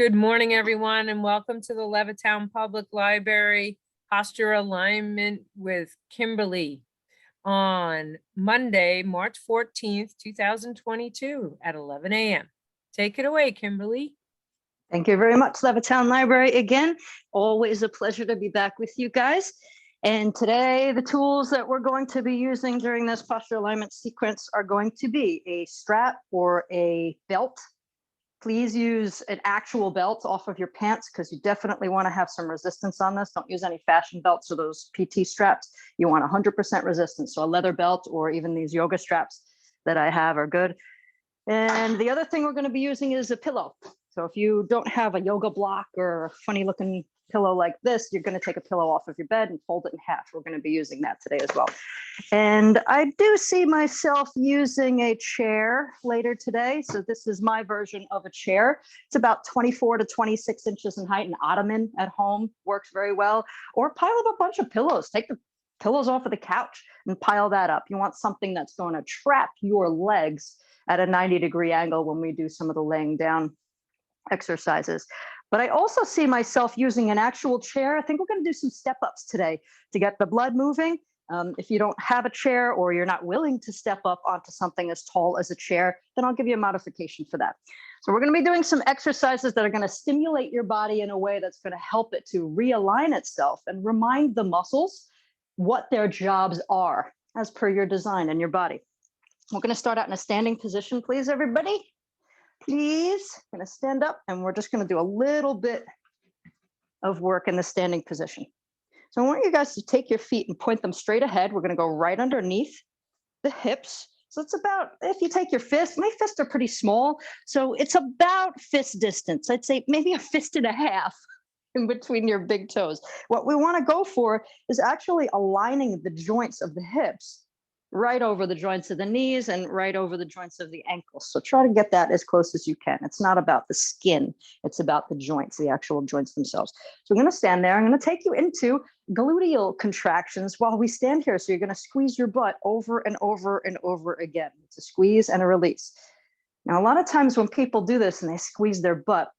Good morning, everyone, and welcome to the Levittown Public Library Posture Alignment with Kimberly on Monday, March 14th, 2022 at 11 a.m. Take it away, Kimberly. Thank you very much, Levittown Library. Again, always a pleasure to be back with you guys. And today, the tools that we're going to be using during this posture alignment sequence are going to be a strap or a belt. Please use an actual belt off of your pants because you definitely want to have some resistance on this. Don't use any fashion belts or those PT straps. You want 100% resistance. So a leather belt or even these yoga straps that I have are good. And the other thing we're going to be using is a pillow. So if you don't have a yoga block or a funny looking pillow like this, you're going to take a pillow off of your bed and fold it in half. We're going to be using that today as well. And I do see myself using a chair later today. So this is my version of a chair. It's about 24 to 26 inches in height. An ottoman at home works very well. Or pile up a bunch of pillows. Take the pillows off of the couch and pile that up. You want something that's going to trap your legs at a 90-degree angle when we do some of the laying down exercises. But I also see myself using an actual chair. I think we're going to do some step-ups today to get the blood moving. If you don't have a chair or you're not willing to step up onto something as tall as a chair, then I'll give you a modification for that. So we're going to be doing some exercises that are going to stimulate your body in a way that's going to help it to realign itself and remind the muscles what their jobs are as per your design and your body. We're going to start out in a standing position, please, everybody. Please, I'm going to stand up and we're just going to do a little bit of work in the standing position. So I want you guys to take your feet and point them straight ahead. We're going to go right underneath the hips. So it's about, if you take your fist, my fists are pretty small. So it's about fist distance. I'd say maybe a fist and a half in between your big toes. What we want to go for is actually aligning the joints of the hips right over the joints of the knees and right over the joints of the ankles. So try to get that as close as you can. It's not about the skin. It's about the joints, the actual joints themselves. So I'm going to stand there. I'm going to take you into gluteal contractions while we stand here. So you're going to squeeze your butt over and over and over again. It's a squeeze and a release. Now, a lot of times when people do this and they squeeze their butt,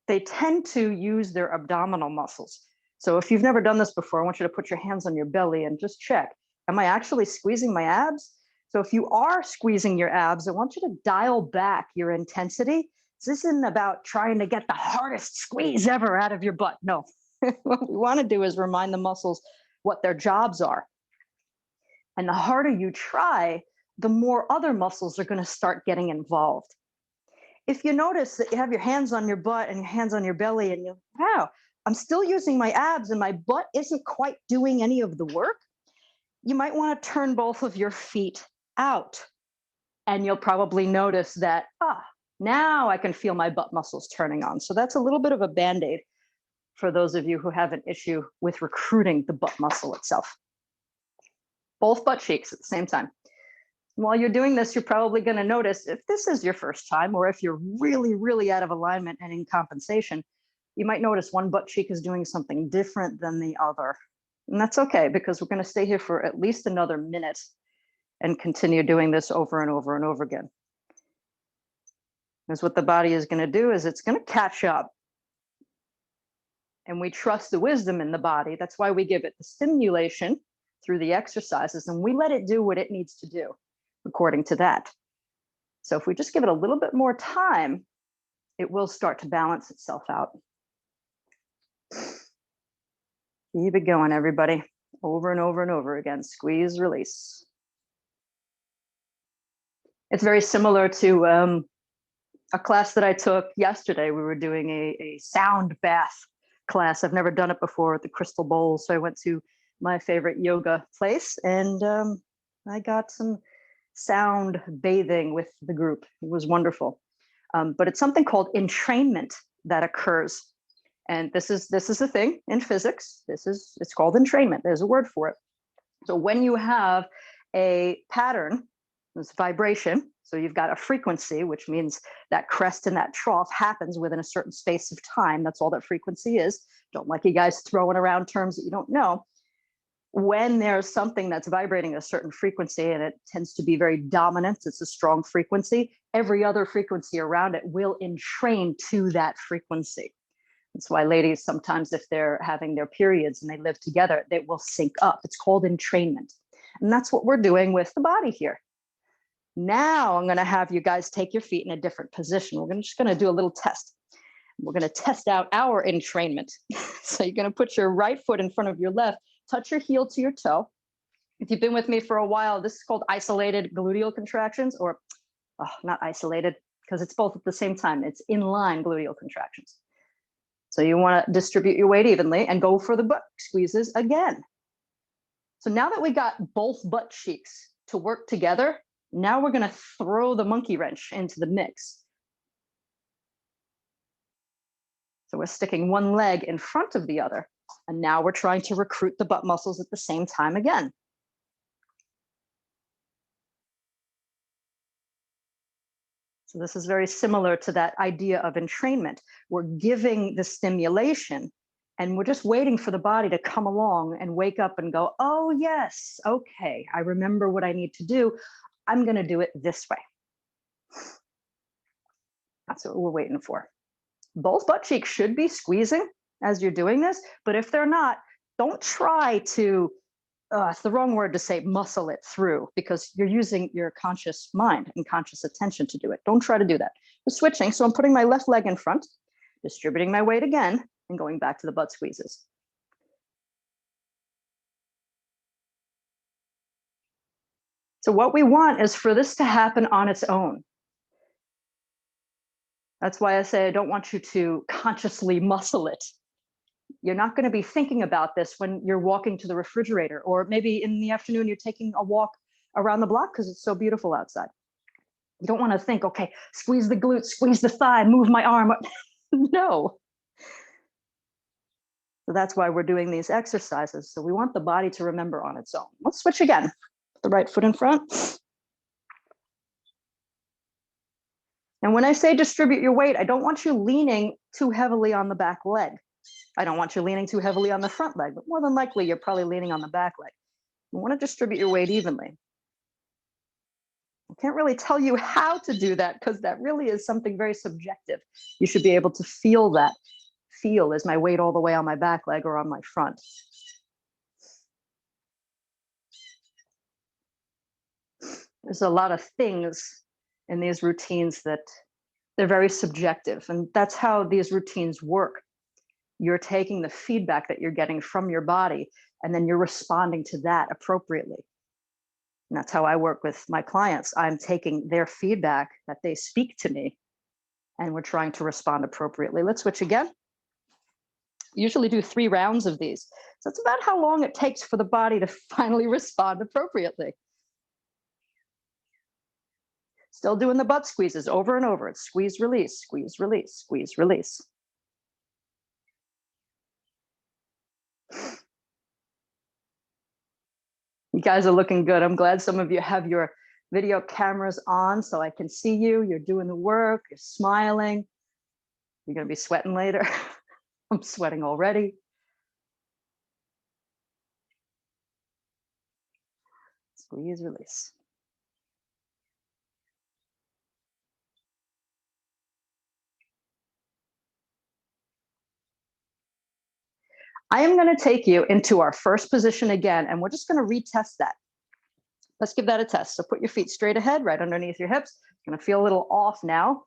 they tend to use their abdominal muscles. So if you've never done this before, I want you to put your hands on your belly and just check. Am I actually squeezing my abs? So if you are squeezing your abs, I want you to dial back your intensity. This isn't about trying to get the hardest squeeze ever out of your butt. No, what we want to do is remind the muscles what their jobs are. And the harder you try, the more other muscles are going to start getting involved. If you notice that you have your hands on your butt and your hands on your belly and you, wow, I'm still using my abs and my butt isn't quite doing any of the work, you might want to turn both of your feet out. And you'll probably notice that, now I can feel my butt muscles turning on. So that's a little bit of a Band-Aid for those of you who have an issue with recruiting the butt muscle itself. Both butt cheeks at the same time. While you're doing this, you're probably going to notice if this is your first time, or if you're really, really out of alignment and in compensation, you might notice one butt cheek is doing something different than the other. And that's okay, because we're going to stay here for at least another minute and continue doing this over and over and over again. Because what the body is going to do is it's going to catch up. And we trust the wisdom in the body. That's why we give it the stimulation through the exercises, and we let it do what it needs to do according to that. So if we just give it a little bit more time, it will start to balance itself out. Keep it going, everybody. Over and over and over again. Squeeze, release. It's very similar to a class that I took yesterday. We were doing a sound bath class. I've never done it before at the Crystal Bowl. So I went to my favorite yoga place and I got some sound bathing with the group. It was wonderful. But it's something called entrainment that occurs. And this is a thing in physics. It's called entrainment. There's a word for it. So when you have a pattern, it's vibration. So you've got a frequency, which means that crest and that trough happens within a certain space of time. That's all that frequency is. Don't like you guys throwing around terms that you don't know. when there's something that's vibrating a certain frequency and it tends to be very dominant, it's a strong frequency, every other frequency around it will entrain to that frequency. That's why ladies sometimes, if they're having their periods and they live together, they will sync up. It's called entrainment. And that's what we're doing with the body here. Now I'm going to have you guys take your feet in a different position. We're just going to do a little test. We're going to test out our entrainment. So you're going to put your right foot in front of your left, touch your heel to your toe. If you've been with me for a while, this is called isolated gluteal contractions, or not isolated, because it's both at the same time. It's inline gluteal contractions. So you want to distribute your weight evenly and go for the butt squeezes again. So now that we got both butt cheeks to work together, now we're going to throw the monkey wrench into the mix. So we're sticking one leg in front of the other, and now we're trying to recruit the butt muscles at the same time again. So this is very similar to that idea of entrainment. We're giving the stimulation and we're just waiting for the body to come along and wake up and go, oh yes, okay, I remember what I need to do. I'm going to do it this way. That's what we're waiting for. Both butt cheeks should be squeezing as you're doing this, but if they're not, don't try to, it's the wrong word to say muscle it through, because you're using your conscious mind and conscious attention to do it. Don't try to do that. We're switching. So I'm putting my left leg in front, distributing my weight again, and going back to the butt squeezes. So what we want is for this to happen on its own. That's why I say I don't want you to consciously muscle it. You're not going to be thinking about this when you're walking to the refrigerator, or maybe in the afternoon you're taking a walk around the block because it's so beautiful outside. You don't want to think, okay, squeeze the glute, squeeze the thigh, move my arm. No. So that's why we're doing these exercises. So we want the body to remember on its own. Let's switch again. The right foot in front. And when I say distribute your weight, I don't want you leaning too heavily on the back leg. I don't want you leaning too heavily on the front leg, but more than likely, you're probably leaning on the back leg. You want to distribute your weight evenly. I can't really tell you how to do that because that really is something very subjective. You should be able to feel that. Feel, is my weight all the way on my back leg or on my front? There's a lot of things in these routines that they're very subjective, and that's how these routines work. You're taking the feedback that you're getting from your body, and then you're responding to that appropriately. And that's how I work with my clients. I'm taking their feedback that they speak to me, and we're trying to respond appropriately. Let's switch again. Usually do 3 rounds of these. So it's about how long it takes for the body to finally respond appropriately. Still doing the butt squeezes over and over. It's squeeze, release, squeeze, release, squeeze, release. You guys are looking good. I'm glad some of you have your video cameras on so I can see you. You're doing the work, you're smiling. You're going to be sweating later. I'm sweating already. Squeeze, release. I am going to take you into our first position again, and we're just going to retest that. Let's give that a test. So put your feet straight ahead, right underneath your hips. It's going to feel a little off now.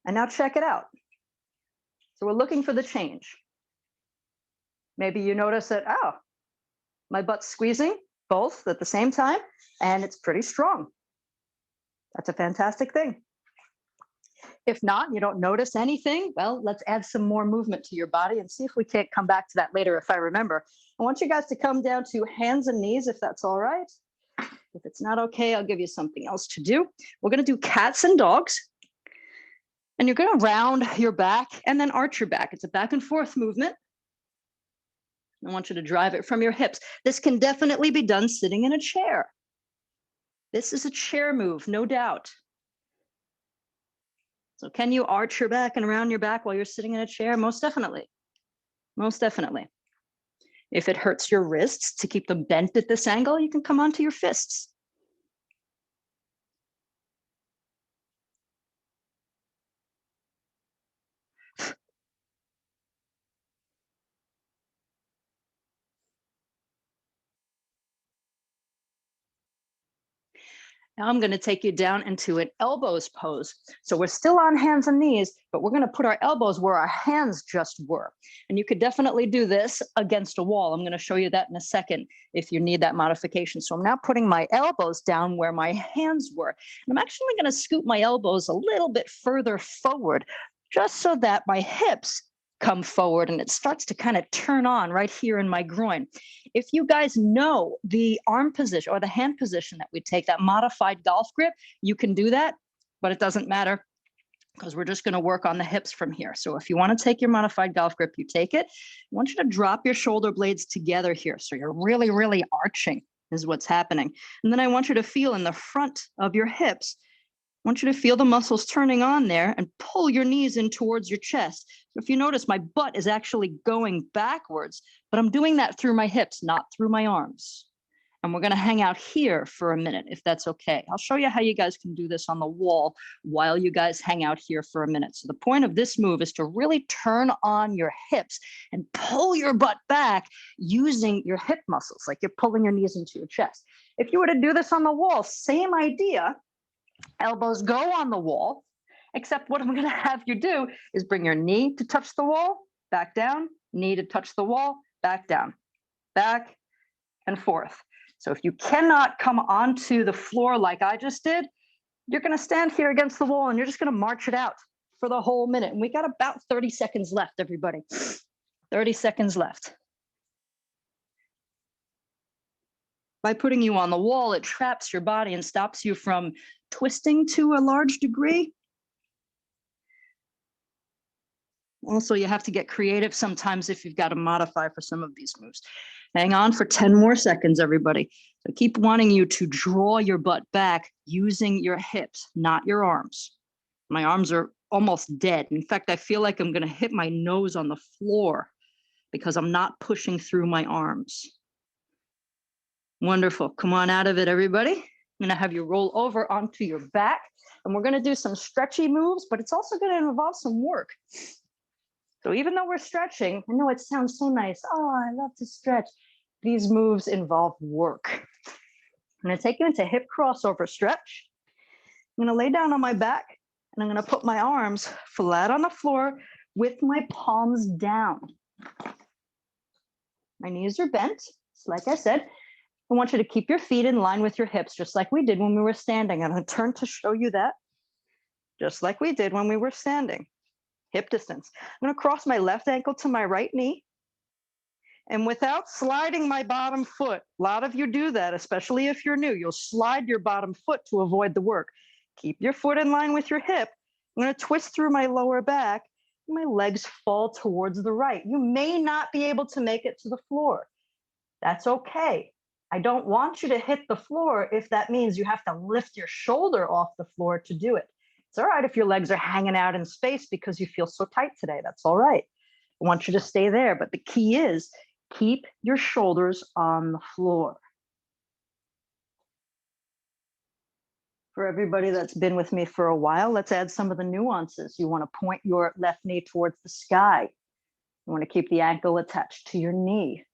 And now check it out. So we're looking for the change. Maybe you notice that, oh, my butt's squeezing both at the same time, and it's pretty strong. That's a fantastic thing. If not, you don't notice anything, well, let's add some more movement to your body and see if we can't come back to that later if I remember. I want you guys to come down to hands and knees if that's all right. If it's not okay, I'll give you something else to do. We're going to do cats and dogs. And you're going to round your back and then arch your back. It's a back and forth movement. I want you to drive it from your hips. This can definitely be done sitting in a chair. This is a chair move, no doubt. So can you arch your back and round your back while you're sitting in a chair? Most definitely. Most definitely. If it hurts your wrists to keep them bent at this angle, you can come onto your fists. Now I'm going to take you down into an elbows pose. So we're still on hands and knees, but we're going to put our elbows where our hands just were. And you could definitely do this against a wall. I'm going to show you that in a second if you need that modification. So I'm now putting my elbows down where my hands were. And I'm actually going to scoot my elbows a little bit further forward, just so that my hips come forward and it starts to kind of turn on right here in my groin. If you guys know the arm position or the hand position that we take, that modified golf grip, you can do that, but it doesn't matter because we're just going to work on the hips from here. So if you want to take your modified golf grip, you take it. I want you to drop your shoulder blades together here. So you're really, really arching is what's happening. And then I want you to feel in the front of your hips. I want you to feel the muscles turning on there and pull your knees in towards your chest. So if you notice, my butt is actually going backwards, but I'm doing that through my hips, not through my arms. And we're going to hang out here for a minute, if that's okay. I'll show you how you guys can do this on the wall while you guys hang out here for a minute. So the point of this move is to really turn on your hips and pull your butt back using your hip muscles, like you're pulling your knees into your chest. If you were to do this on the wall, same idea. Elbows go on the wall, except what I'm going to have you do is bring your knee to touch the wall, back down, knee to touch the wall, back down, back and forth. So if you cannot come onto the floor like I just did, you're going to stand here against the wall and you're just going to march it out for the whole minute. And we got about 30 seconds left, everybody. 30 seconds left. By putting you on the wall, it traps your body and stops you from twisting to a large degree. Also, you have to get creative sometimes if you've got to modify for some of these moves. Hang on for 10 more seconds, everybody. So keep wanting you to draw your butt back using your hips, not your arms. My arms are almost dead. In fact, I feel like I'm going to hit my nose on the floor because I'm not pushing through my arms. Wonderful. Come on out of it, everybody. I'm going to have you roll over onto your back, and we're going to do some stretchy moves, but it's also going to involve some work. So even though we're stretching, I know it sounds so nice. Oh, I love to stretch. These moves involve work. I'm going to take you into hip crossover stretch. I'm going to lay down on my back, and I'm going to put my arms flat on the floor with my palms down. My knees are bent. So like I said, I want you to keep your feet in line with your hips, just like we did when we were standing. I'm going to turn to show you that, just like we did when we were standing. Hip distance. I'm going to cross my left ankle to my right knee. And without sliding my bottom foot, a lot of you do that, especially if you're new. You'll slide your bottom foot to avoid the work. Keep your foot in line with your hip. I'm going to twist through my lower back. My legs fall towards the right. You may not be able to make it to the floor. That's okay. I don't want you to hit the floor if that means you have to lift your shoulder off the floor to do it. It's all right if your legs are hanging out in space because you feel so tight today. That's all right. I want you to stay there. But the key is keep your shoulders on the floor. For everybody that's been with me for a while, let's add some of the nuances. You want to point your left knee towards the sky. You want to keep the ankle attached to your knee.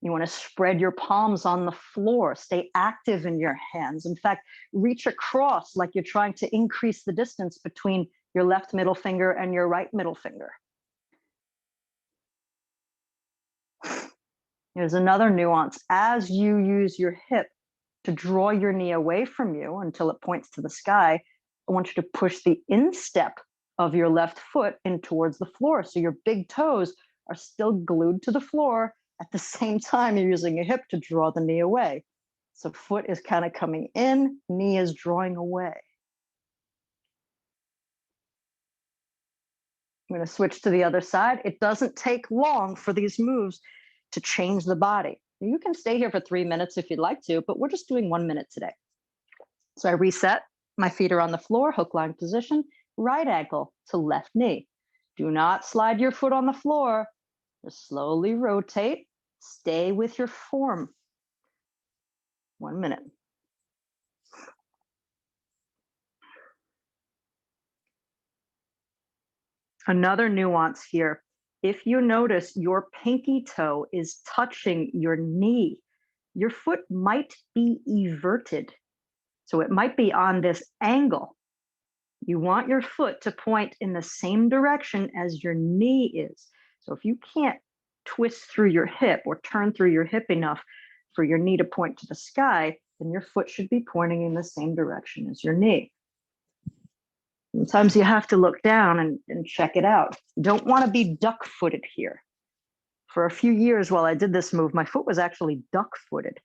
You want to spread your palms on the floor. Stay active in your hands. In fact, reach across like you're trying to increase the distance between your left middle finger and your right middle finger. Here's another nuance. As you use your hip to draw your knee away from you until it points to the sky, I want you to push the instep of your left foot in towards the floor. So your big toes are still glued to the floor. At the same time, you're using your hip to draw the knee away. So foot is kind of coming in, knee is drawing away. I'm going to switch to the other side. It doesn't take long for these moves to change the body. You can stay here for 3 minutes if you'd like to, but we're just doing 1 minute today. So I reset. My feet are on the floor, hook line position, right ankle to left knee. Do not slide your foot on the floor. Just slowly rotate. Stay with your form. 1 minute. Another nuance here. If you notice your pinky toe is touching your knee, your foot might be everted. So it might be on this angle. You want your foot to point in the same direction as your knee is. So if you can't twist through your hip or turn through your hip enough for your knee to point to the sky, then your foot should be pointing in the same direction as your knee. Sometimes you have to look down and check it out. You don't want to be duck-footed here. For a few years while I did this move, my foot was actually duck-footed.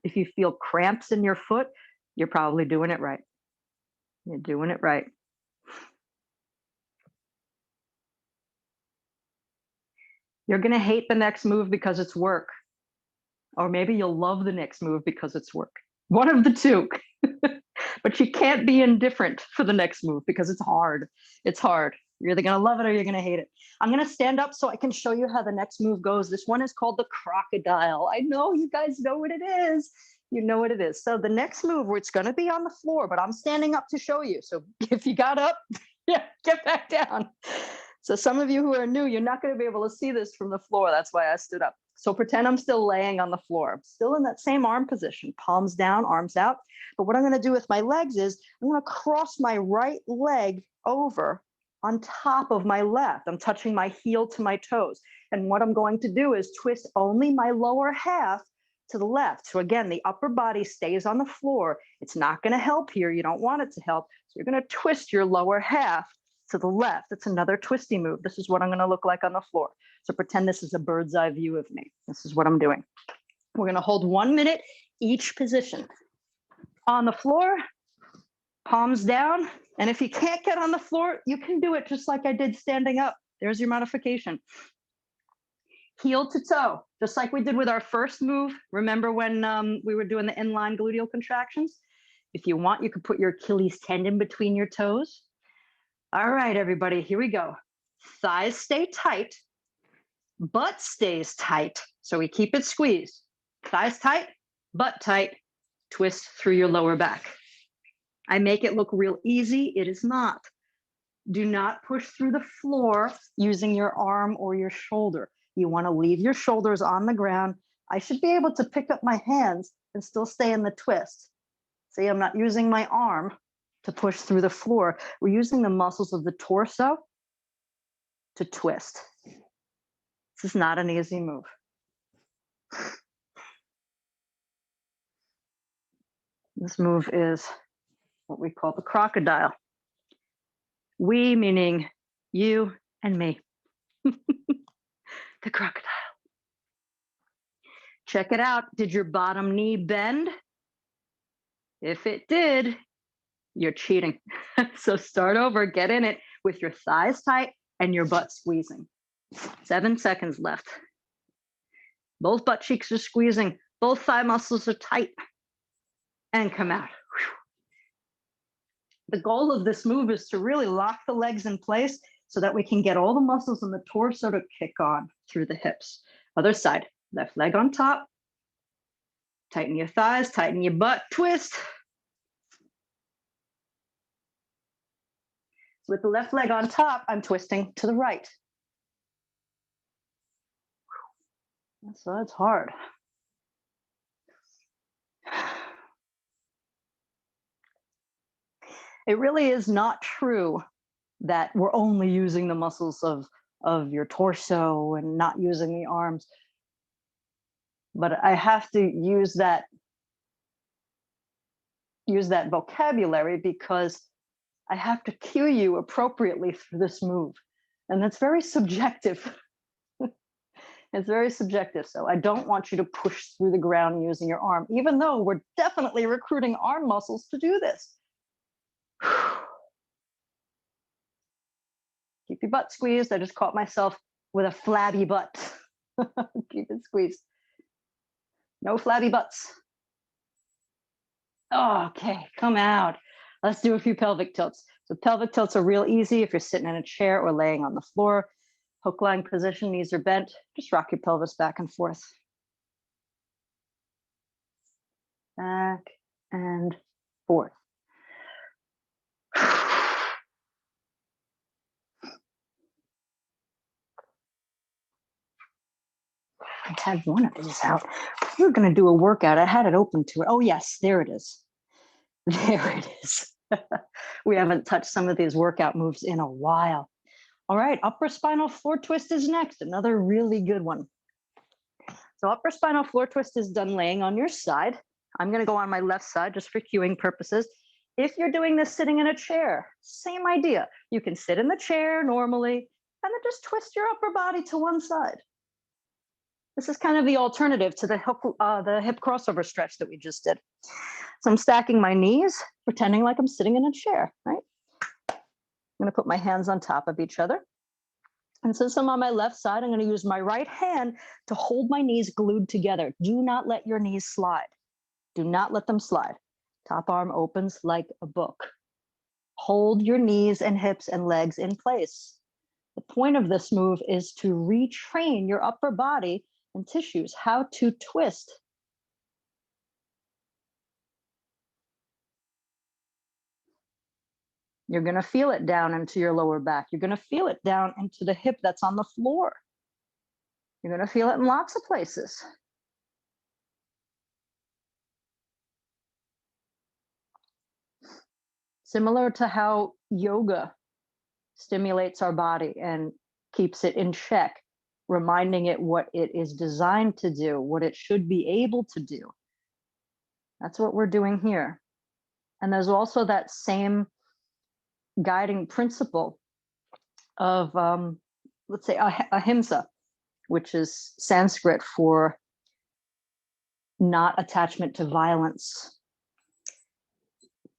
If you feel cramps in your foot, you're probably doing it right. You're doing it right. You're going to hate the next move because it's work. Or maybe you'll love the next move because it's work. One of the two. But you can't be indifferent for the next move because it's hard. It's hard. You're either going to love it or you're going to hate it. I'm going to stand up so I can show you how the next move goes. This one is called the crocodile. I know you guys know what it is. You know what it is. So the next move, it's going to be on the floor, but I'm standing up to show you. So if you got up, yeah, get back down. So some of you who are new, you're not going to be able to see this from the floor. That's why I stood up. So pretend I'm still laying on the floor. I'm still in that same arm position, palms down, arms out. But what I'm going to do with my legs is I'm going to cross my right leg over on top of my left. I'm touching my heel to my toes. And what I'm going to do is twist only my lower half to the left. So again, the upper body stays on the floor. It's not going to help here. You don't want it to help. So you're going to twist your lower half to the left. It's another twisty move. This is what I'm going to look like on the floor. So pretend this is a bird's eye view of me. This is what I'm doing. We're going to hold 1 minute each position. On the floor, palms down. And if you can't get on the floor, you can do it just like I did standing up. There's your modification. Heel to toe, just like we did with our first move. Remember when we were doing the inline gluteal contractions? If you want, you could put your Achilles tendon between your toes. All right, everybody, here we go. Thighs stay tight, butt stays tight. So we keep it squeezed. Thighs tight, butt tight, twist through your lower back. I make it look real easy. It is not. Do not push through the floor using your arm or your shoulder. You want to leave your shoulders on the ground. I should be able to pick up my hands and still stay in the twist. See, I'm not using my arm to push through the floor. We're using the muscles of the torso to twist. This is not an easy move. This move is what we call the crocodile. We meaning you and me. The crocodile. Check it out. Did your bottom knee bend? If it did, you're cheating. So start over, get in it with your thighs tight and your butt squeezing. 7 seconds left. Both butt cheeks are squeezing. Both thigh muscles are tight. And come out. The goal of this move is to really lock the legs in place so that we can get all the muscles in the torso to kick on through the hips. Other side, left leg on top. Tighten your thighs, tighten your butt, twist. With the left leg on top, I'm twisting to the right. So that's hard. It really is not true that we're only using the muscles of your torso and not using the arms. But I have to use that vocabulary because I have to cue you appropriately for this move. And that's very subjective. It's very subjective. So I don't want you to push through the ground using your arm, even though we're definitely recruiting arm muscles to do this. Keep your butt squeezed. I just caught myself with a flabby butt. Keep it squeezed. No flabby butts. Oh, okay, come out. Let's do a few pelvic tilts. So pelvic tilts are real easy if you're sitting in a chair or laying on the floor. Hook lying position, knees are bent. Just rock your pelvis back and forth. Back and forth. I had one of these out. We were going to do a workout. I had it open to it. Oh, yes, there it is. There it is. We haven't touched some of these workout moves in a while. All right, upper spinal floor twist is next. Another really good one. So upper spinal floor twist is done laying on your side. I'm going to go on my left side just for cueing purposes. If you're doing this sitting in a chair, same idea. You can sit in the chair normally and then just twist your upper body to one side. This is kind of the alternative to the hip crossover stretch that we just did. So I'm stacking my knees, pretending like I'm sitting in a chair, right? I'm going to put my hands on top of each other. And since I'm on my left side, I'm going to use my right hand to hold my knees glued together. Do not let your knees slide. Do not let them slide. Top arm opens like a book. Hold your knees and hips and legs in place. The point of this move is to retrain your upper body and tissues how to twist. You're going to feel it down into your lower back. You're going to feel it down into the hip that's on the floor. You're going to feel it in lots of places. Similar to how yoga stimulates our body and keeps it in check, reminding it what it is designed to do, what it should be able to do. That's what we're doing here. And there's also that same guiding principle of, let's say, ahimsa, which is Sanskrit for not attachment to violence.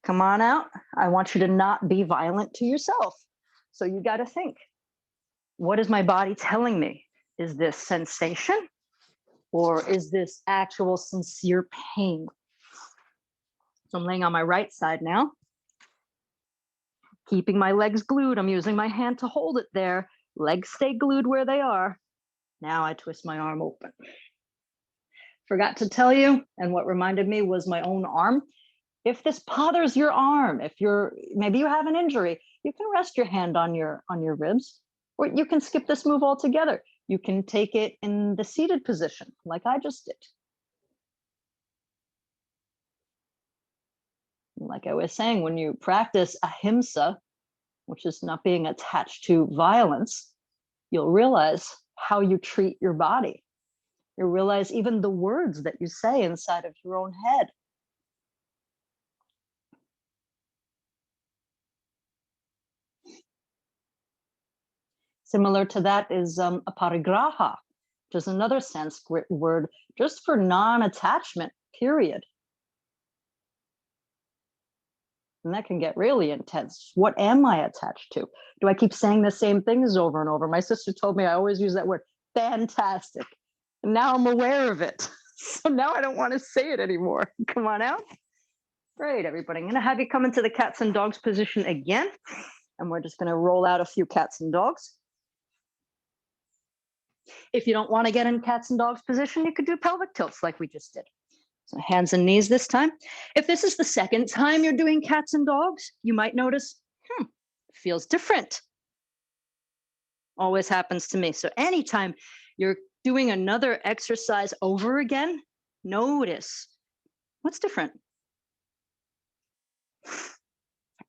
Come on out. I want you to not be violent to yourself. So you got to think, what is my body telling me? Is this sensation or is this actual sincere pain? So I'm laying on my right side now, keeping my legs glued. I'm using my hand to hold it there. Legs stay glued where they are. Now I twist my arm open. Forgot to tell you, and what reminded me was my own arm. If this bothers your arm, maybe you have an injury, you can rest your hand on your ribs, or you can skip this move altogether. You can take it in the seated position, like I just did. Like I was saying, when you practice ahimsa, which is not being attached to violence, you'll realize how you treat your body. You'll realize even the words that you say inside of your own head. Similar to that is aparigraha, which is another Sanskrit word just for non-attachment, period. And that can get really intense. What am I attached to? Do I keep saying the same things over and over? My sister told me I always use that word, fantastic. And now I'm aware of it. So now I don't want to say it anymore. Come on out. Great, everybody. I'm going to have you come into the cats and dogs position again. And we're just going to roll out a few cats and dogs. If you don't want to get in cats and dogs position, you could do pelvic tilts like we just did. So hands and knees this time. If this is the second time you're doing cats and dogs, you might notice, feels different. Always happens to me. So anytime you're doing another exercise over again, notice what's different.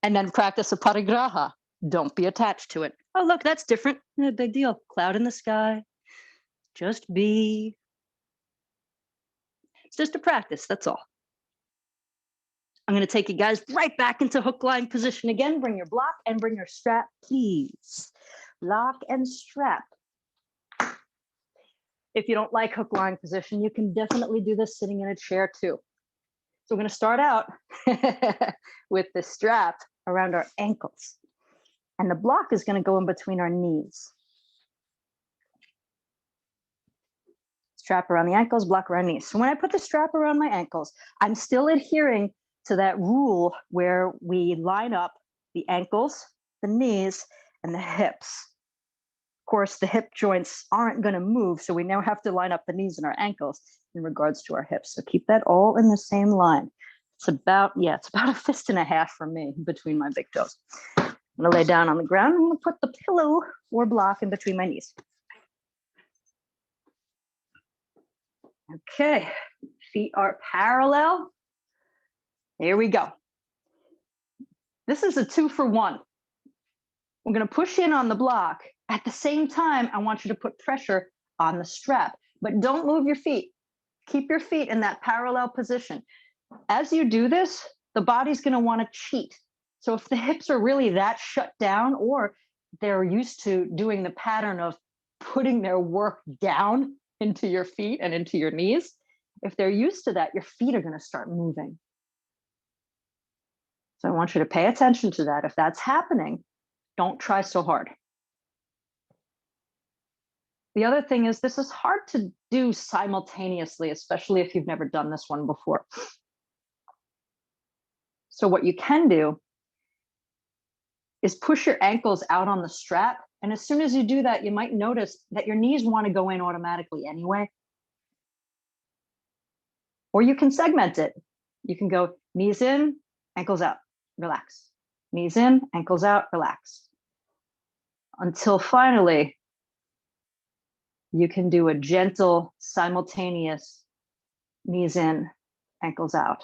And then practice a parigraha. Don't be attached to it. Oh, look, that's different. No big deal. Cloud in the sky. Just be. It's just a practice, that's all. I'm going to take you guys right back into hook line position again. Bring your block and bring your strap, please. Block and strap. If you don't like hook line position, you can definitely do this sitting in a chair too. So we're going to start out with the strap around our ankles. And the block is going to go in between our knees. Strap around the ankles, block around knees. So when I put the strap around my ankles, I'm still adhering to that rule where we line up the ankles, the knees, and the hips. Of course, the hip joints aren't going to move, so we now have to line up the knees and our ankles in regards to our hips. So keep that all in the same line. It's about a fist and a half for me between my big toes. I'm going to lay down on the ground. I'm going to put the pillow or block in between my knees. Okay, feet are parallel. Here we go. This is a 2-for-1. We're going to push in on the block. At the same time, I want you to put pressure on the strap, but don't move your feet. Keep your feet in that parallel position. As you do this, the body's going to want to cheat. So if the hips are really that shut down, or they're used to doing the pattern of putting their work down into your feet and into your knees, if they're used to that, your feet are going to start moving. So I want you to pay attention to that. If that's happening, don't try so hard. The other thing is, this is hard to do simultaneously, especially if you've never done this one before. So what you can do is push your ankles out on the strap. And as soon as you do that, you might notice that your knees want to go in automatically anyway. Or you can segment it. You can go knees in, ankles out, relax. Knees in, ankles out, relax. Until finally, you can do a gentle, simultaneous knees in, ankles out.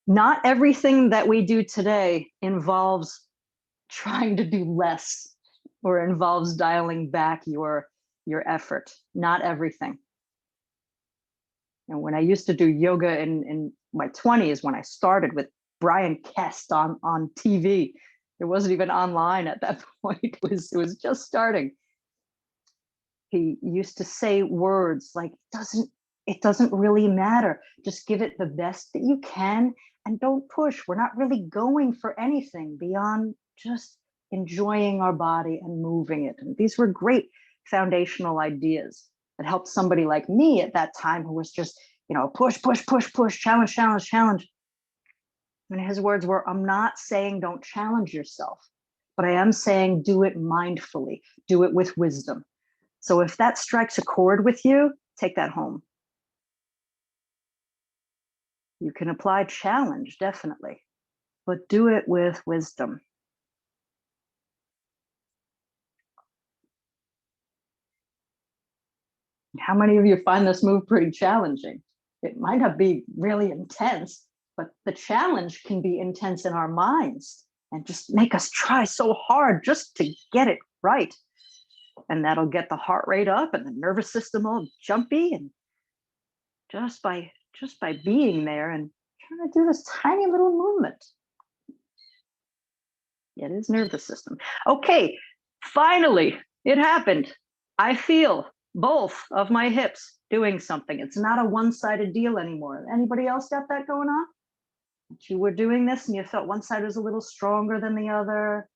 Not everything that we do today involves trying to do less or involves dialing back your effort. Not everything. And when I used to do yoga in my 20s, when I started with Brian Kest on TV, it wasn't even online at that point. It was just starting. He used to say words like, it doesn't really matter. Just give it the best that you can and don't push. We're not really going for anything beyond just enjoying our body and moving it. And these were great foundational ideas that helped somebody like me at that time, who was just, push, push, push, push, challenge, challenge, challenge. And his words were, I'm not saying don't challenge yourself, but I am saying do it mindfully, do it with wisdom. So if that strikes a chord with you, take that home. You can apply challenge, definitely, but do it with wisdom. How many of you find this move pretty challenging? It might not be really intense, but the challenge can be intense in our minds and just make us try so hard just to get it right. And that'll get the heart rate up and the nervous system all jumpy. And just by being there and trying to do this tiny little movement. It is nervous system. Okay, finally, it happened. I feel both of my hips doing something. It's not a one-sided deal anymore. Anybody else got that going on? You were doing this and you felt one side was a little stronger than the other,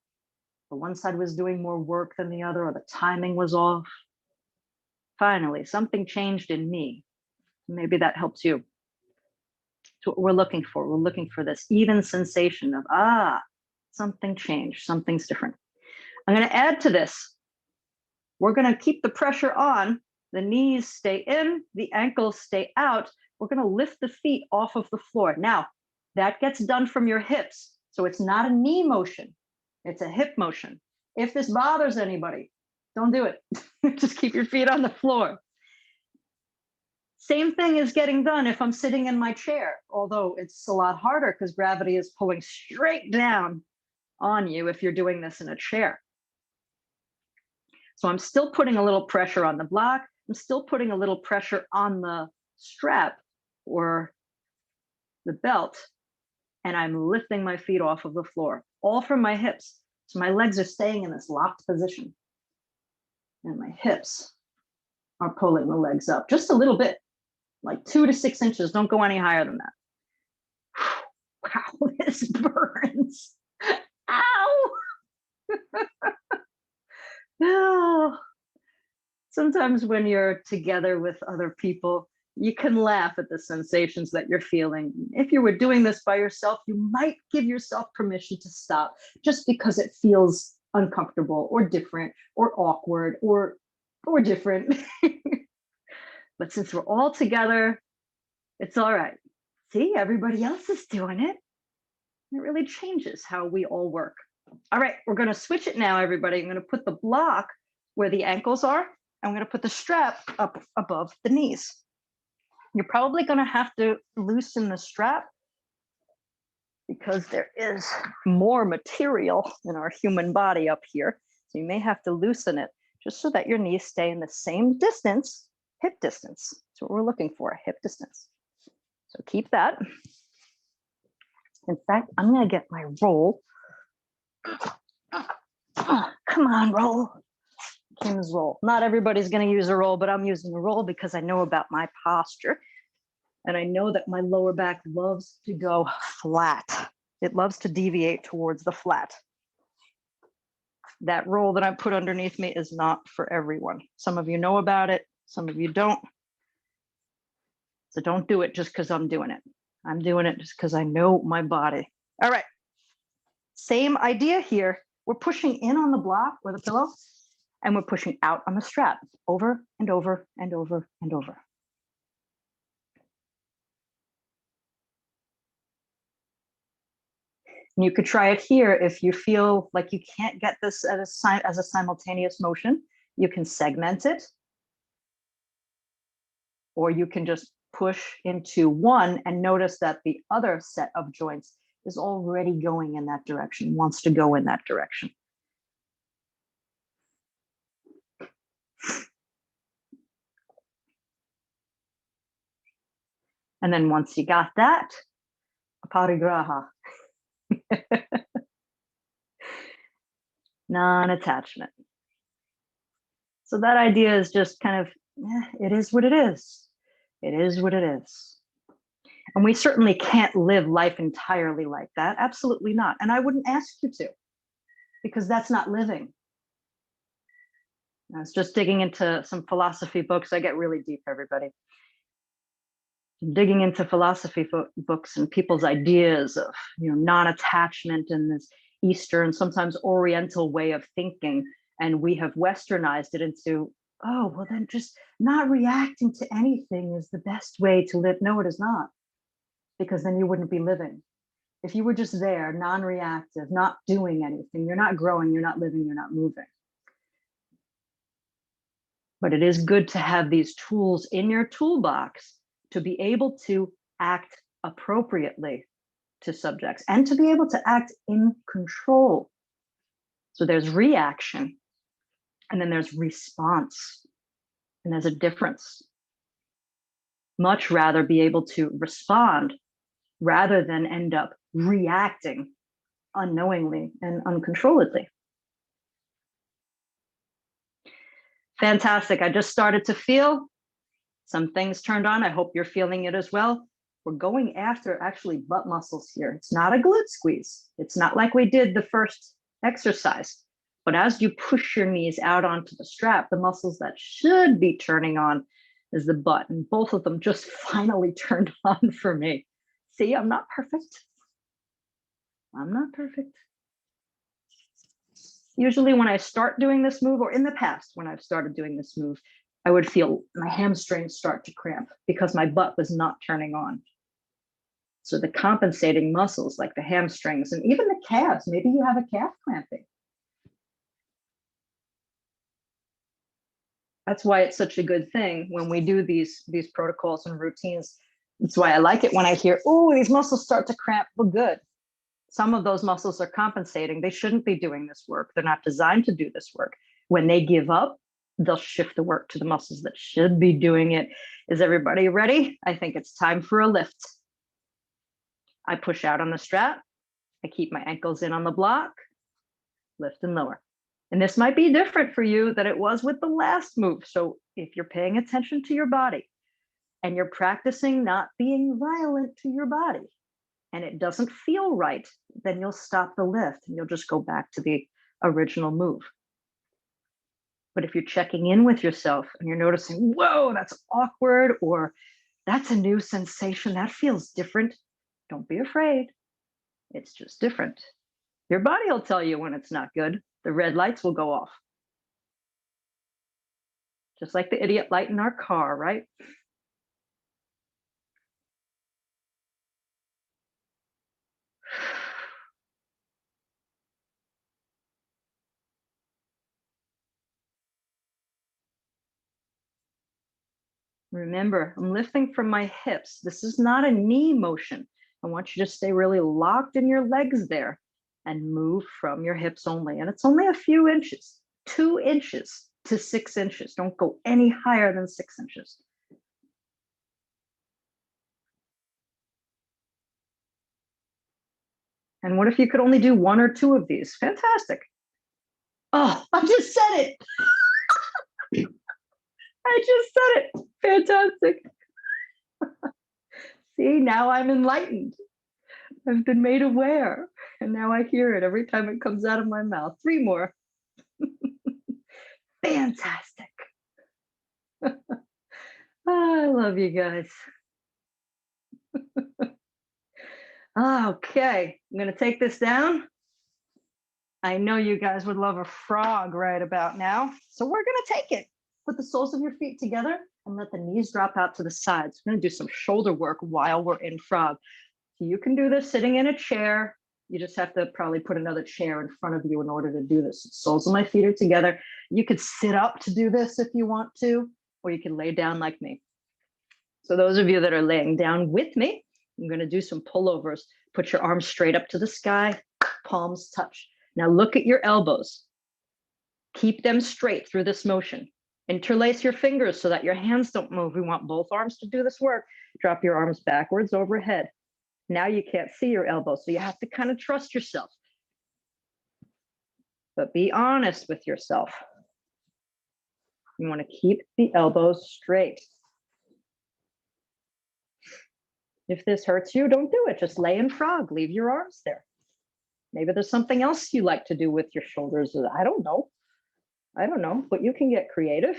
or one side was doing more work than the other, or the timing was off. Finally, something changed in me. Maybe that helps you. That's what we're looking for. We're looking for this even sensation of, something changed, something's different. I'm going to add to this. We're going to keep the pressure on. The knees stay in, the ankles stay out. We're going to lift the feet off of the floor. Now, that gets done from your hips. So it's not a knee motion. It's a hip motion. If this bothers anybody, don't do it. Just keep your feet on the floor. Same thing is getting done if I'm sitting in my chair, although it's a lot harder because gravity is pulling straight down on you if you're doing this in a chair. So I'm still putting a little pressure on the block. I'm still putting a little pressure on the strap or the belt, and I'm lifting my feet off of the floor, all from my hips. So my legs are staying in this locked position, and my hips are pulling the legs up just a little bit, like 2 to 6 inches. Don't go any higher than that. Wow, this burns. Ow! Oh, Sometimes when you're together with other people, you can laugh at the sensations that you're feeling. If you were doing this by yourself, you might give yourself permission to stop just because it feels uncomfortable or different or awkward or different. But since we're all together, it's all right. See, everybody else is doing it. It really changes how we all work. All right, we're going to switch it now, everybody. I'm going to put the block where the ankles are. I'm going to put the strap up above the knees. You're probably going to have to loosen the strap because there is more material in our human body up here. So you may have to loosen it just so that your knees stay in the same distance, hip distance. That's what we're looking for, hip distance. So keep that. In fact, I'm going to get my roll. Come on, roll. Kim's roll. Not everybody's going to use a roll, but I'm using a roll because I know about my posture. And I know that my lower back loves to go flat. It loves to deviate towards the flat. That roll that I put underneath me is not for everyone. Some of you know about it. Some of you don't. So don't do it just because I'm doing it. I'm doing it just because I know my body. All right. Same idea here. We're pushing in on the block or the pillow, and we're pushing out on the strap over and over and over and over. And you could try it here if you feel like you can't get this as a simultaneous motion. You can segment it, or you can just push into one and notice that the other set of joints is already going in that direction, wants to go in that direction. And then once you got that, aparigraha. Non-attachment. So that idea is just kind of, it is what it is. It is what it is. And we certainly can't live life entirely like that. Absolutely not. And I wouldn't ask you to, because that's not living. I was just digging into some philosophy books. I get really deep, everybody. Digging into philosophy books and people's ideas of, non-attachment and this Eastern, sometimes Oriental way of thinking. And we have westernized it into, oh, well, then just not reacting to anything is the best way to live. No, it is not, because then you wouldn't be living. If you were just there, non-reactive, not doing anything, you're not growing, you're not living, you're not moving. But it is good to have these tools in your toolbox to be able to act appropriately to subjects and to be able to act in control. So there's reaction, and then there's response, and there's a difference. Much rather be able to respond rather than end up reacting unknowingly and uncontrolledly. Fantastic. I just started to feel some things turned on. I hope you're feeling it as well. We're going after actually butt muscles here. It's not a glute squeeze. It's not like we did the first exercise. But as you push your knees out onto the strap, the muscles that should be turning on is the butt. And both of them just finally turned on for me. See, I'm not perfect. I'm not perfect. Usually when I start doing this move, or in the past when I've started doing this move, I would feel my hamstrings start to cramp because my butt was not turning on. So the compensating muscles like the hamstrings and even the calves, maybe you have a calf cramping. That's why it's such a good thing when we do these protocols and routines. That's why I like it when I hear, oh, these muscles start to cramp. Well, good. Some of those muscles are compensating. They shouldn't be doing this work. They're not designed to do this work. When they give up, they'll shift the work to the muscles that should be doing it. Is everybody ready? I think it's time for a lift. I push out on the strap. I keep my ankles in on the block, lift and lower. And this might be different for you than it was with the last move. So if you're paying attention to your body and you're practicing not being violent to your body, and it doesn't feel right, then you'll stop the lift and you'll just go back to the original move. But if you're checking in with yourself and you're noticing, whoa, that's awkward, or that's a new sensation, that feels different, don't be afraid. It's just different. Your body will tell you when it's not good. The red lights will go off. Just like the idiot light in our car, right? Remember, I'm lifting from my hips. This is not a knee motion. I want you to stay really locked in your legs there and move from your hips only. And it's only a few inches, 2 inches to 6 inches. Don't go any higher than 6 inches. And what if you could only do 1 or 2 of these? Fantastic. Oh, I just said it. I just said it. Fantastic. See, now I'm enlightened. I've been made aware. And now I hear it every time it comes out of my mouth. 3 more. Fantastic. I love you guys. Okay, I'm going to take this down. I know you guys would love a frog right about now. So we're going to take it. Put the soles of your feet together and let the knees drop out to the sides. We're going to do some shoulder work while we're in frog. So you can do this sitting in a chair. You just have to probably put another chair in front of you in order to do this. The soles of my feet are together. You could sit up to do this if you want to, or you can lay down like me. So those of you that are laying down with me, I'm going to do some pullovers. Put your arms straight up to the sky, palms touch. Now look at your elbows. Keep them straight through this motion. Interlace your fingers so that your hands don't move. We want both arms to do this work. Drop your arms backwards overhead. Now you can't see your elbows, so you have to kind of trust yourself. But be honest with yourself. You want to keep the elbows straight. If this hurts you, don't do it. Just lay in frog. Leave your arms there. Maybe there's something else you like to do with your shoulders. I don't know. But you can get creative.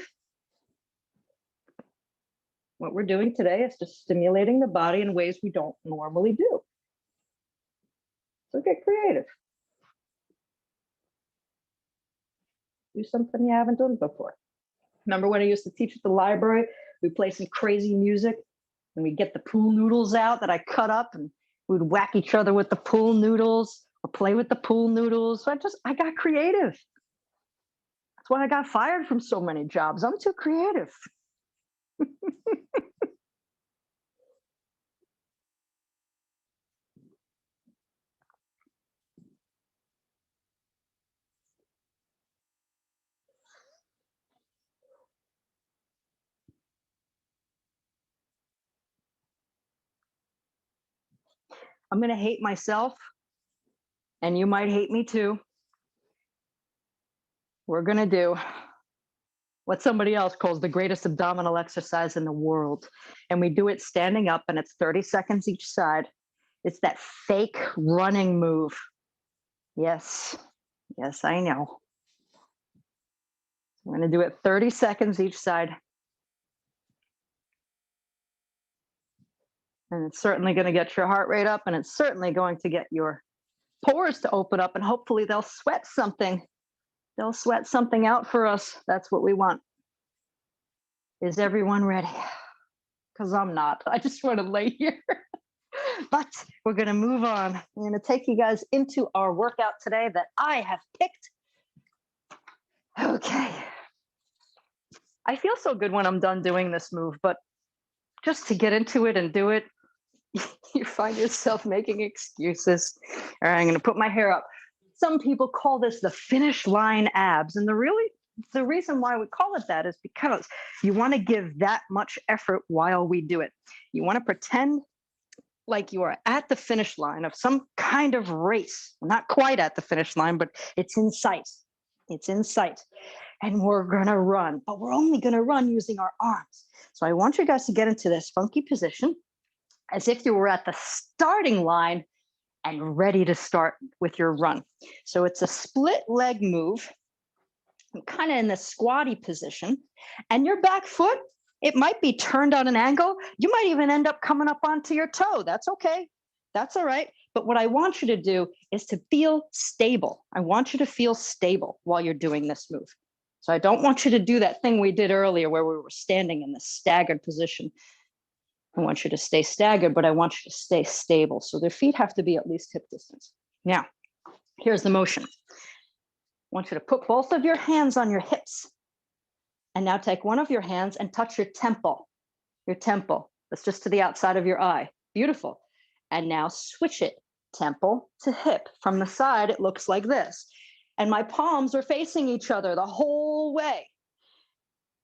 What we're doing today is just stimulating the body in ways we don't normally do. So get creative. Do something you haven't done before. Remember when I used to teach at the library? We play some crazy music and we get the pool noodles out that I cut up and we'd whack each other with the pool noodles or play with the pool noodles. So I got creative. That's why I got fired from so many jobs. I'm too creative. I'm going to hate myself, and you might hate me too. We're going to do what somebody else calls the greatest abdominal exercise in the world. And we do it standing up, and it's 30 seconds each side. It's that fake running move. Yes, I know. We're going to do it 30 seconds each side. And it's certainly going to get your heart rate up, and it's certainly going to get your pores to open up, and hopefully they'll sweat something. They'll sweat something out for us. That's what we want. Is everyone ready? Because I'm not. I just want to lay here. But we're going to move on. I'm going to take you guys into our workout today that I have picked. Okay. I feel so good when I'm done doing this move, but just to get into it and do it, you find yourself making excuses. All right, I'm going to put my hair up. Some people call this the finish line abs. And the reason why we call it that is because you want to give that much effort while we do it. You want to pretend like you are at the finish line of some kind of race. Not quite at the finish line, but it's in sight. It's in sight. And we're going to run, but we're only going to run using our arms. So I want you guys to get into this funky position as if you were at the starting line and ready to start with your run. So it's a split leg move. kind of in the squatty position, and your back foot, it might be turned on an angle. You might even end up coming up onto your toe. That's okay. That's all right. But what I want you to do is to feel stable. I want you to feel stable while you're doing this move. So I don't want you to do that thing we did earlier where we were standing in the staggered position. I want you to stay staggered, but I want you to stay stable. So their feet have to be at least hip distance. Now, here's the motion. I want you to put both of your hands on your hips. And now take one of your hands and touch your temple. Your temple. That's just to the outside of your eye. Beautiful. And now switch it, temple to hip. From the side, it looks like this. And my palms are facing each other the whole way.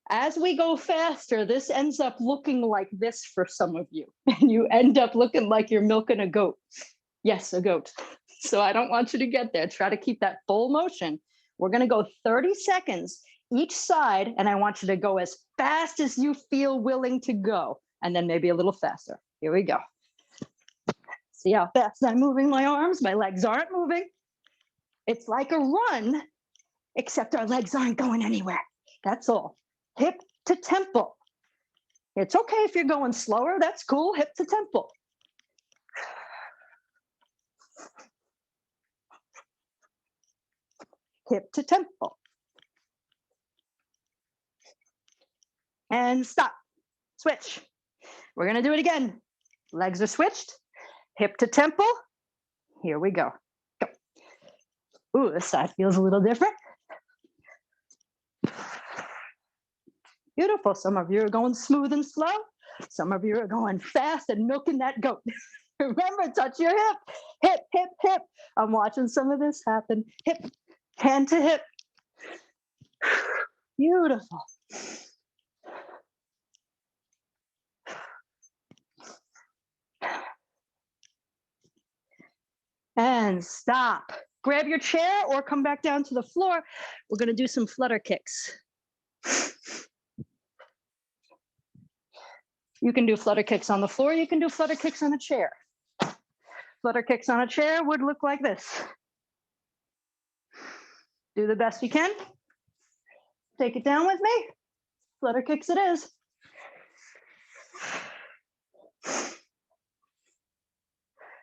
As we go faster, this ends up looking like this for some of you. And you end up looking like you're milking a goat. Yes, a goat. So I don't want you to get there. Try to keep that full motion. We're going to go 30 seconds each side, and I want you to go as fast as you feel willing to go, and then maybe a little faster. Here we go. See how fast I'm moving my arms? My legs aren't moving. It's like a run, except our legs aren't going anywhere. That's all. Hip to temple. It's okay if you're going slower. That's cool. Hip to temple. Hip to temple. And stop. Switch. We're going to do it again. Legs are switched. Hip to temple. Here we go. Go. Ooh, this side feels a little different. Beautiful. Some of you are going smooth and slow. Some of you are going fast and milking that goat. Remember, touch your hip. Hip, hip, hip. I'm watching some of this happen. Hip, hand to hip. Beautiful. And stop. Grab your chair or come back down to the floor. We're going to do some flutter kicks. You can do flutter kicks on the floor. You can do flutter kicks on a chair. Flutter kicks on a chair would look like this. Do the best you can. Take it down with me. Flutter kicks it is.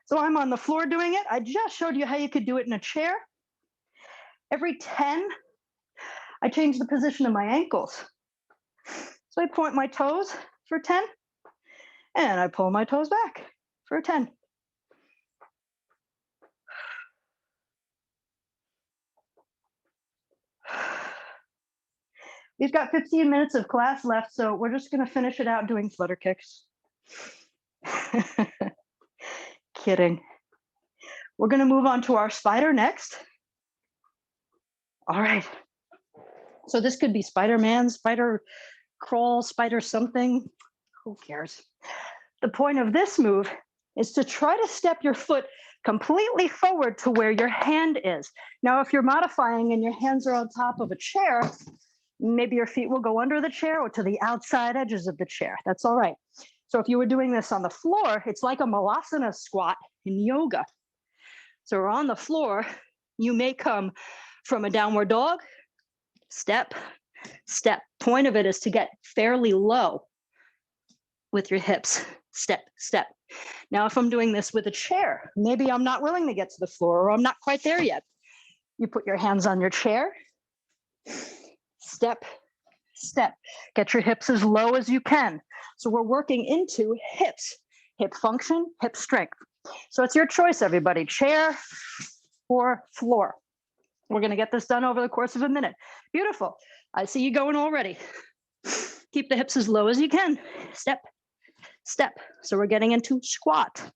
So I'm on the floor doing it. I just showed you how you could do it in a chair. Every 10, I change the position of my ankles. So I point my toes for 10, and I pull my toes back for 10. We've got 15 minutes of class left, so we're just going to finish it out doing flutter kicks. Kidding. We're going to move on to our spider next. All right. So this could be Spider-Man, spider crawl, spider something. Who cares? The point of this move is to try to step your foot completely forward to where your hand is. Now, if you're modifying and your hands are on top of a chair, maybe your feet will go under the chair or to the outside edges of the chair. That's all right. So if you were doing this on the floor, it's like a malasana squat in yoga. So we're on the floor. You may come from a downward dog, step, step. Point of it is to get fairly low with your hips. Step, step. Now, if I'm doing this with a chair, maybe I'm not willing to get to the floor or I'm not quite there yet. You put your hands on your chair. Step, step. Get your hips as low as you can. So we're working into hips, hip function, hip strength. So it's your choice, everybody, chair or floor. We're going to get this done over the course of a minute. Beautiful. I see you going already. Keep the hips as low as you can. Step, step. So we're getting into squat.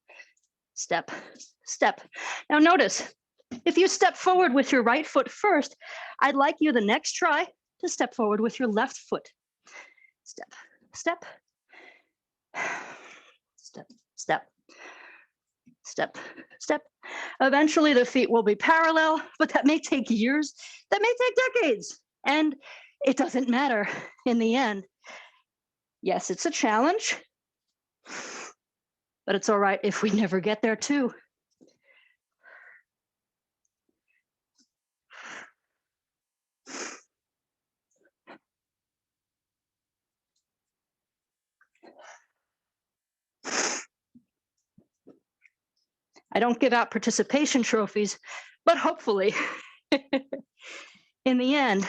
Step, step. Now notice, if you step forward with your right foot first, I'd like you the next try to step forward with your left foot. Step, step, step, step, step, step. Eventually the feet will be parallel, but that may take years, that may take decades, and it doesn't matter in the end. Yes, it's a challenge, but it's all right if we never get there too. I don't give out participation trophies, but hopefully in the end,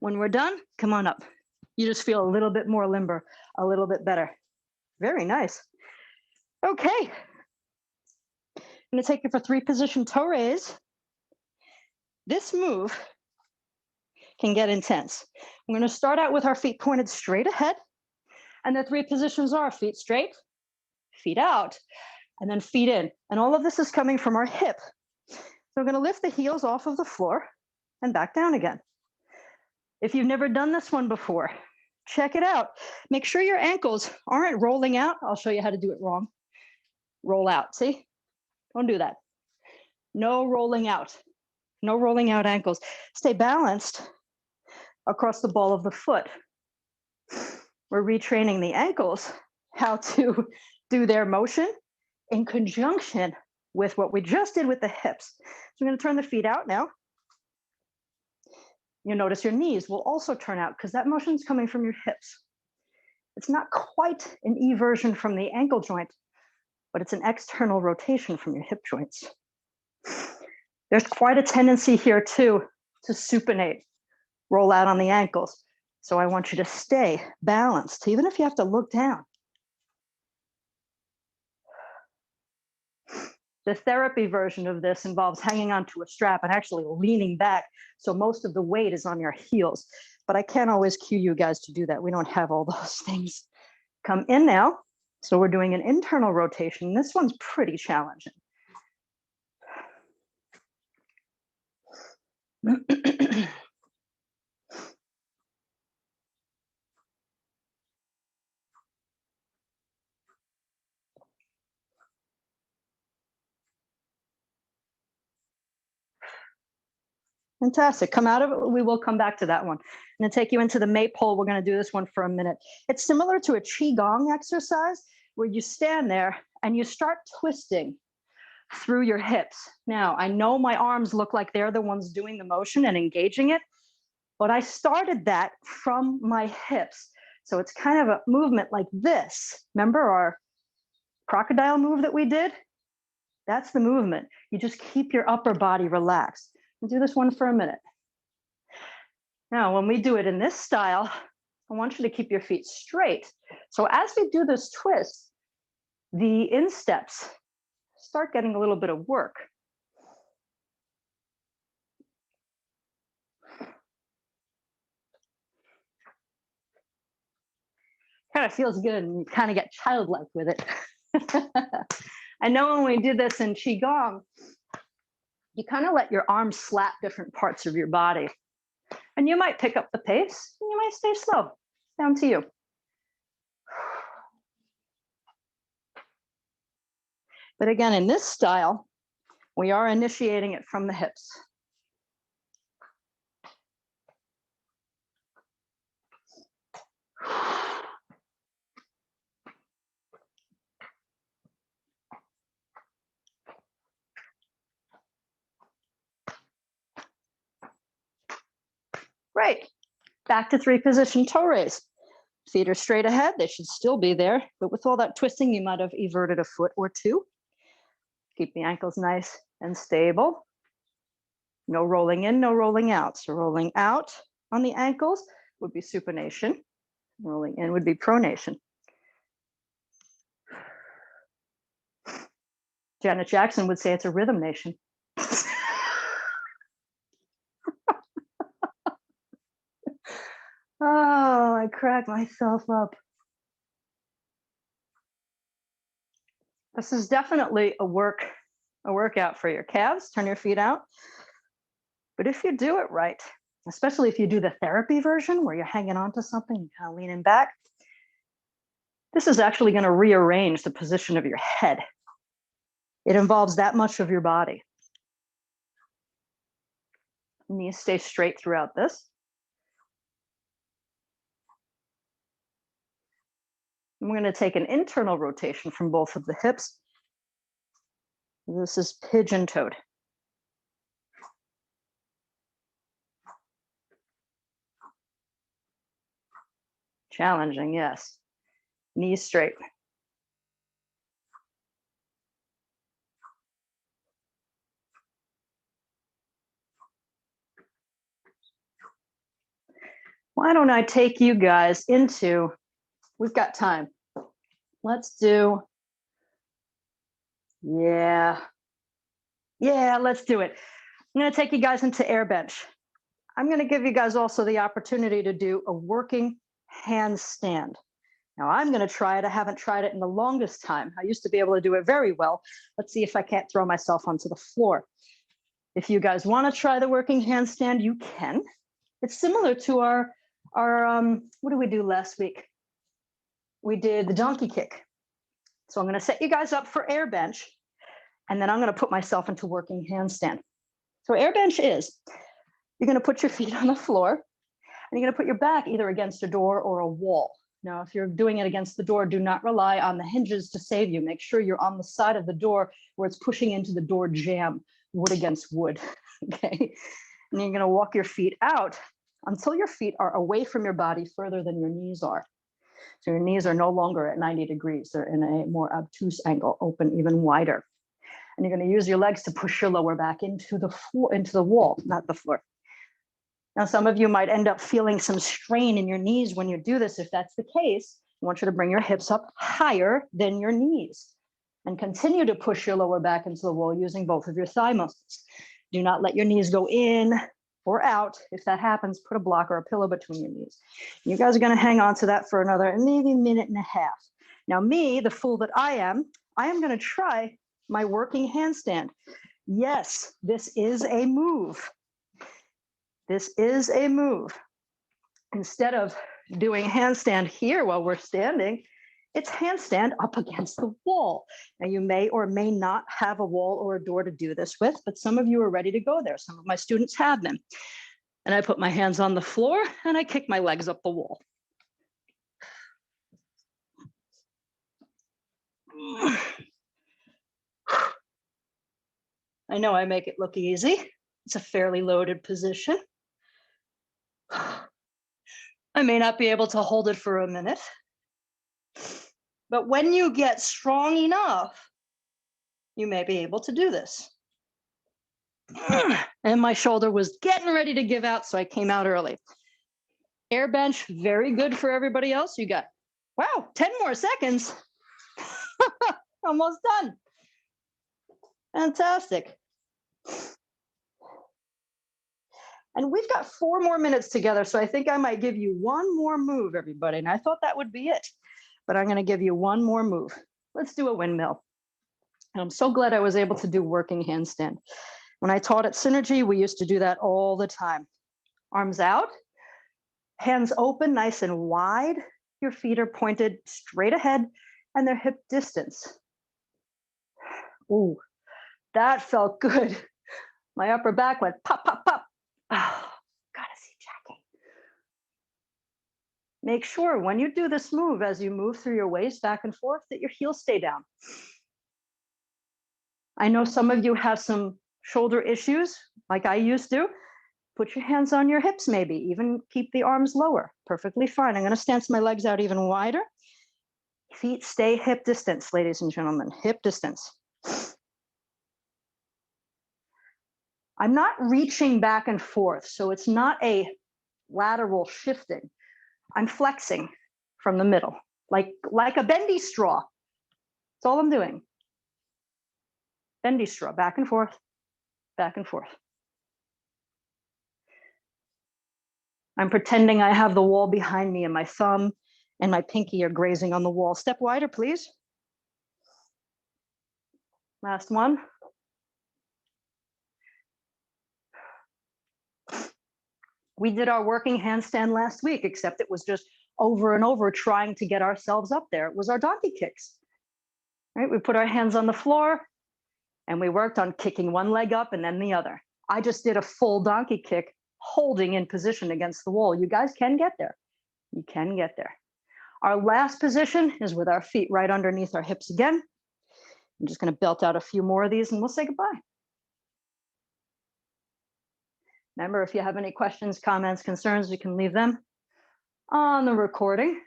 when we're done, come on up. You just feel a little bit more limber, a little bit better. Very nice. Okay. I'm going to take you for 3 position toe raise. This move can get intense. I'm going to start out with our feet pointed straight ahead. And the 3 positions are feet straight, feet out, and then feet in. And all of this is coming from our hip. So we're going to lift the heels off of the floor and back down again. If you've never done this one before, check it out. Make sure your ankles aren't rolling out. I'll show you how to do it wrong. Roll out, see? Don't do that. No rolling out. No rolling out ankles. Stay balanced across the ball of the foot. We're retraining the ankles how to do their motion in conjunction with what we just did with the hips. So we're going to turn the feet out now. You'll notice your knees will also turn out because that motion is coming from your hips. It's not quite an eversion from the ankle joint, but it's an external rotation from your hip joints. There's quite a tendency here too to supinate, roll out on the ankles. So I want you to stay balanced, even if you have to look down. The therapy version of this involves hanging onto a strap and actually leaning back. So most of the weight is on your heels. But I can't always cue you guys to do that. We don't have all those things. Come in now. So we're doing an internal rotation. This one's pretty challenging. Fantastic. Come out of it. We will come back to that one. I'm going to take you into the maypole. We're going to do this one for a minute. It's similar to a qigong exercise where you stand there and you start twisting through your hips. Now, I know my arms look like they're the ones doing the motion and engaging it, but I started that from my hips. So it's kind of a movement like this. Remember our crocodile move that we did? That's the movement. You just keep your upper body relaxed. We'll do this one for a minute. Now, when we do it in this style, I want you to keep your feet straight. So as we do this twist, the insteps start getting a little bit of work. Kind of feels good and you kind of get childlike with it. I know when we did this in qigong, you kind of let your arms slap different parts of your body. And you might pick up the pace and you might stay slow. Down to you. But again, in this style, we are initiating it from the hips. Great. Back to 3 position toe raise. Feet are straight ahead. They should still be there. But with all that twisting, you might have everted a foot or 2. Keep the ankles nice and stable. No rolling in, no rolling out. So rolling out on the ankles would be supination. Rolling in would be pronation. Janet Jackson would say it's a rhythm nation. Oh, I crack myself up. This is definitely a workout for your calves. Turn your feet out. But if you do it right, especially if you do the therapy version where you're hanging on to something, and kind of leaning back, this is actually going to rearrange the position of your head. It involves that much of your body. Knees stay straight throughout this. And we're going to take an internal rotation from both of the hips. This is pigeon-toed. Challenging, yes. Knees straight. Why don't I take you guys into, we've got time. Let's do, yeah, let's do it. I'm going to take you guys into air bench. I'm going to give you guys also the opportunity to do a working handstand. Now I'm going to try it. I haven't tried it in the longest time. I used to be able to do it very well. Let's see if I can't throw myself onto the floor. If you guys want to try the working handstand, you can. It's similar to our what did we do last week? We did the donkey kick. So I'm going to set you guys up for air bench, and then I'm going to put myself into working handstand. So air bench is, you're going to put your feet on the floor, and you're going to put your back either against a door or a wall. Now, if you're doing it against the door, do not rely on the hinges to save you. Make sure you're on the side of the door where it's pushing into the door jamb, wood against wood, okay? And you're going to walk your feet out until your feet are away from your body further than your knees are. So your knees are no longer at 90 degrees. They're in a more obtuse angle, open even wider. And you're going to use your legs to push your lower back into the floor, into the wall, not the floor. Now, some of you might end up feeling some strain in your knees when you do this. If that's the case, I want you to bring your hips up higher than your knees and continue to push your lower back into the wall using both of your thigh muscles. Do not let your knees go in or out. If that happens, put a block or a pillow between your knees. You guys are going to hang on to that for another maybe minute and a half. Now, me, the fool that I am going to try my working handstand. Yes, this is a move. This is a move. Instead of doing handstand here while we're standing, it's handstand up against the wall. Now, you may or may not have a wall or a door to do this with, but some of you are ready to go there. Some of my students have them. And I put my hands on the floor and I kick my legs up the wall. I know I make it look easy. It's a fairly loaded position. I may not be able to hold it for a minute. But when you get strong enough, you may be able to do this. And my shoulder was getting ready to give out, so I came out early. Air bench, very good for everybody else. You got, wow, 10 more seconds. Almost done. Fantastic. And we've got 4 more minutes together, so I think I might give you one more move, everybody. And I thought that would be it, but I'm going to give you one more move. Let's do a windmill. And I'm so glad I was able to do working handstand. When I taught at Synergy, we used to do that all the time. Arms out, hands open, nice and wide. Your feet are pointed straight ahead and they're hip distance. Ooh, that felt good. My upper back went pop, pop, pop. Oh, gotta see Jackie. Make sure when you do this move, as you move through your waist back and forth, that your heels stay down. I know some of you have some shoulder issues, like I used to. Put your hands on your hips, maybe even keep the arms lower. Perfectly fine. I'm going to stance my legs out even wider. Feet stay hip distance, ladies and gentlemen, hip distance. I'm not reaching back and forth, so it's not a lateral shifting. I'm flexing from the middle, like a bendy straw. That's all I'm doing. Bendy straw, back and forth, back and forth. I'm pretending I have the wall behind me and my thumb and my pinky are grazing on the wall. Step wider, please. Last one. We did our working handstand last week, except it was just over and over trying to get ourselves up there. It was our donkey kicks. Right? We put our hands on the floor and we worked on kicking one leg up and then the other. I just did a full donkey kick holding in position against the wall. You guys can get there. You can get there. Our last position is with our feet right underneath our hips again. I'm just going to belt out a few more of these and we'll say goodbye. Remember, if you have any questions, comments, concerns, you can leave them on the recording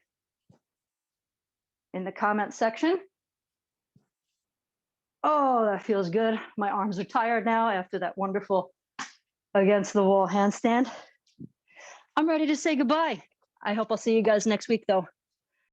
in the comment section. Oh, that feels good. My arms are tired now after that wonderful against the wall handstand. I'm ready to say goodbye. I hope I'll see you guys next week, though.